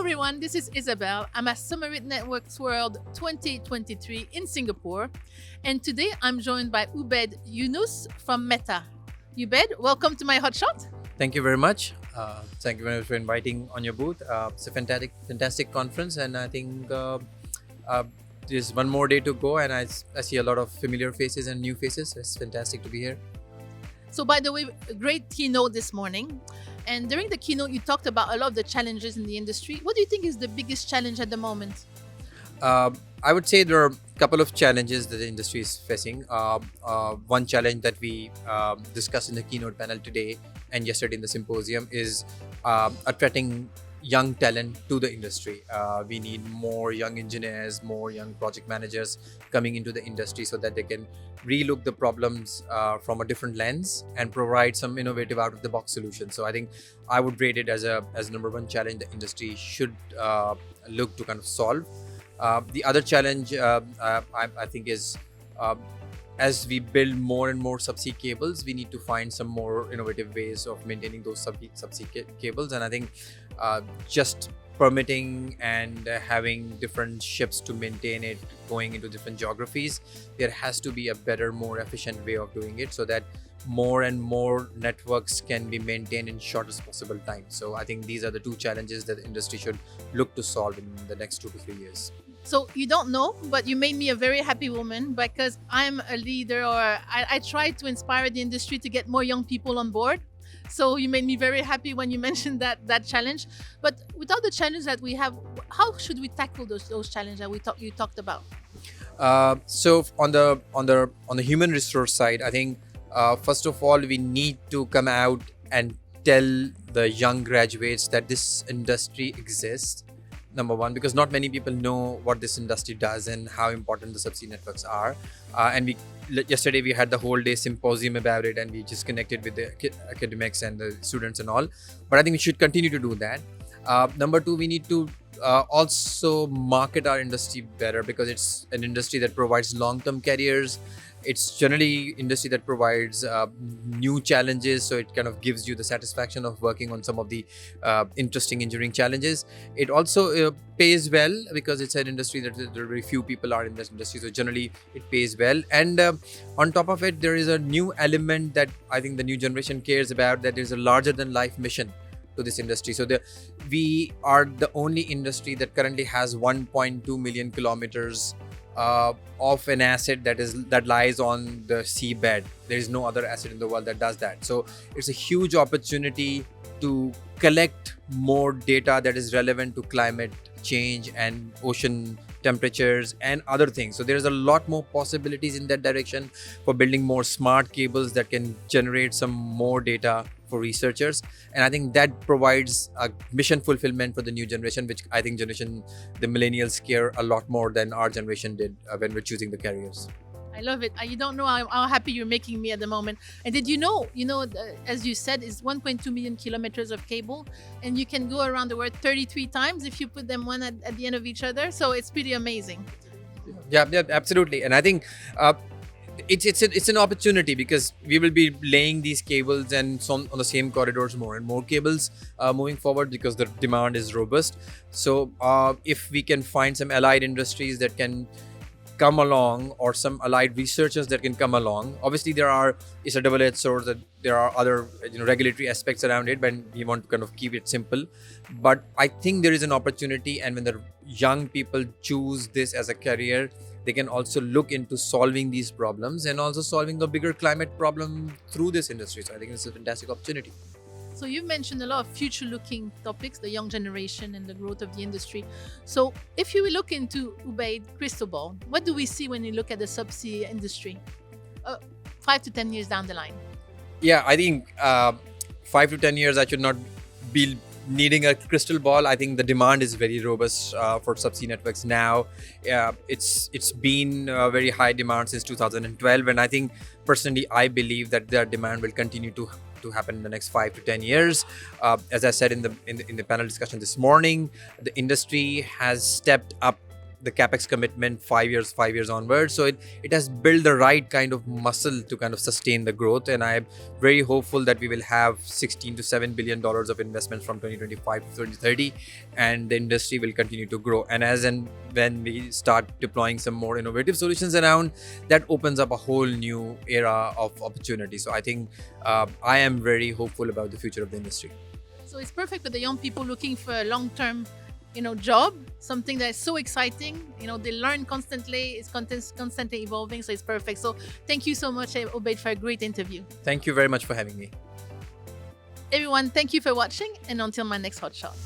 everyone, this is Isabel. I'm at Submarine Networks World 2023 in Singapore. And today I'm joined by Ubaid Younus from Meta. Ubaid, welcome to my HOTShot. Thank you very much. Thank you very much for inviting on your booth. It's a fantastic conference, and I think there's one more day to go, and I see a lot of familiar faces and new faces. It's fantastic to be here. So, by the way, a great keynote this morning. And during the keynote, you talked about a lot of the challenges in the industry. What do you think is the biggest challenge at the moment? I would say there are a couple of challenges that the industry is facing. One challenge that we discussed in the keynote panel today and yesterday in the symposium is attracting young talent to the industry. We need more young engineers, more young project managers coming into the industry so that they can relook the problems from a different lens and provide some innovative out of the box solutions. So I think I would rate it as number one challenge the industry should look to kind of solve. The other challenge I think is as we build more and more subsea cables, we need to find some more innovative ways of maintaining those subsea cables. And I think just permitting and having different ships to maintain it going into different geographies, there has to be a better, more efficient way of doing it so that more and more networks can be maintained in shortest possible time. So I think these are the two challenges that the industry should look to solve in the next 2 to 3 years. So you don't know, but you made me a very happy woman because I'm a leader, or I try to inspire the industry to get more young people on board. So you made me very happy when you mentioned that challenge. But without the challenge that we have, how should we tackle those challenges that you talked about? So on the human resource side, I think first of all we need to come out and tell the young graduates that this industry exists. Number one, because not many people know what this industry does and how important the subsea networks are. And yesterday we had the whole day symposium about it, and we just connected with the academics and the students and all. But I think we should continue to do that. Number two, we need to also market our industry better because it's an industry that provides long-term careers. It's generally industry that provides new challenges, so it kind of gives you the satisfaction of working on some of the interesting engineering challenges. It also pays well because it's an industry that there are very few people are in this industry, so generally it pays well. And on top of it, there is a new element that I think the new generation cares about, that there's a larger than life mission to this industry. So we are the only industry that currently has 1.2 million kilometers of an asset that lies on the seabed. There is no other asset in the world that does that. So it's a huge opportunity to collect more data that is relevant to climate change and ocean temperatures and other things. So there's a lot more possibilities in that direction for building more smart cables that can generate some more data for researchers. And I think that provides a mission fulfillment for the new generation, which I think the millennials care a lot more than our generation did when we're choosing the careers. I love it. You don't know how happy you're making me at the moment. And did you know, as you said, it's 1.2 million kilometers of cable, and you can go around the world 33 times if you put them one at the end of each other. So it's pretty amazing. Yeah, absolutely. And I think it's an opportunity because we will be laying these cables and on the same corridors, more and more cables moving forward because the demand is robust. So if we can find some allied industries that can come along, or some allied researchers that can come along. Obviously, it's a double-edged sword that there are other regulatory aspects around it, but we want to kind of keep it simple. But I think there is an opportunity, and when the young people choose this as a career, they can also look into solving these problems and also solving a bigger climate problem through this industry. So I think it's a fantastic opportunity. So you've mentioned a lot of future-looking topics, the young generation and the growth of the industry. So if you look into Ubaid crystal ball, what do we see when you look at the subsea industry 5 to 10 years down the line? Yeah, I think 5 to 10 years I should not be needing a crystal ball. I think the demand is very robust for subsea networks now. It's been a very high demand since 2012, and I think personally I believe that their demand will continue to happen in the next 5 to 10 years. As I said in the panel discussion this morning, the industry has stepped up the capex commitment 5 years onwards. So it has built the right kind of muscle to kind of sustain the growth, and I'm very hopeful that we will have 16 to 7 billion dollars of investments from 2025 to 2030, and the industry will continue to grow. And as and when we start deploying some more innovative solutions around, that opens up a whole new era of opportunity. So I think I am very hopeful about the future of the industry. So it's perfect for the young people looking for a long-term, job, something that is so exciting. They learn constantly. It's constantly evolving, so it's perfect. So thank you so much, Ubaid, for a great interview. Thank you very much for having me. Everyone, thank you for watching, and until my next hot shot.